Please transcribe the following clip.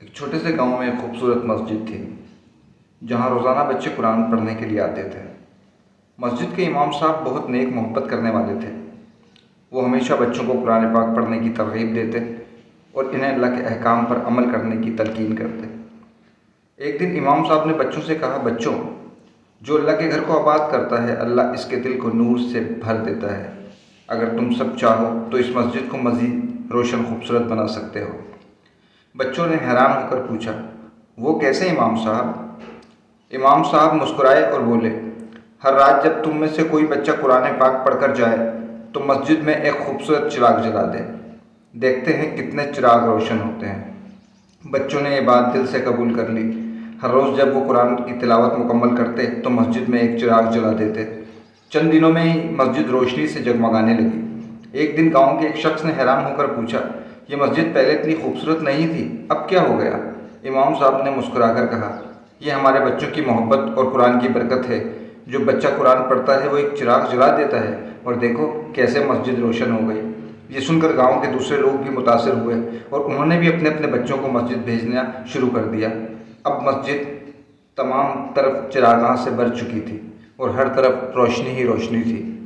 ایک چھوٹے سے گاؤں میں ایک خوبصورت مسجد تھی جہاں روزانہ بچے قرآن پڑھنے کے لیے آتے تھے۔ مسجد کے امام صاحب بہت نیک محبت کرنے والے تھے۔ وہ ہمیشہ بچوں کو قرآن پاک پڑھنے کی ترغیب دیتے اور انہیں اللہ کے احکام پر عمل کرنے کی تلقین کرتے۔ ایک دن امام صاحب نے بچوں سے کہا، بچوں، جو اللہ کے گھر کو آباد کرتا ہے اللہ اس کے دل کو نور سے بھر دیتا ہے۔ اگر تم سب چاہو تو اس مسجد کو مزید روشن خوبصورت بنا سکتے ہو۔ بچوں نے حیران ہو کر پوچھا، وہ کیسے امام صاحب؟ امام صاحب مسکرائے اور بولے، ہر رات جب تم میں سے کوئی بچہ قرآن پاک پڑھ کر جائے تو مسجد میں ایک خوبصورت چراغ جلا دے۔ دیکھتے ہیں کتنے چراغ روشن ہوتے ہیں۔ بچوں نے یہ بات دل سے قبول کر لی۔ ہر روز جب وہ قرآن کی تلاوت مکمل کرتے تو مسجد میں ایک چراغ جلا دیتے۔ چند دنوں میں ہی مسجد روشنی سے جگمگانے لگی۔ ایک دن گاؤں کے ایک شخص نے حیران ہو کر پوچھا، یہ مسجد پہلے اتنی خوبصورت نہیں تھی، اب کیا ہو گیا؟ امام صاحب نے مسکرا کر کہا، یہ ہمارے بچوں کی محبت اور قرآن کی برکت ہے۔ جو بچہ قرآن پڑھتا ہے وہ ایک چراغ جلا دیتا ہے اور دیکھو کیسے مسجد روشن ہو گئی۔ یہ سن کر گاؤں کے دوسرے لوگ بھی متاثر ہوئے اور انہوں نے بھی اپنے اپنے بچوں کو مسجد بھیجنا شروع کر دیا۔ اب مسجد تمام طرف چراغاں سے بھر چکی تھی اور ہر طرف روشنی ہی روشنی تھی۔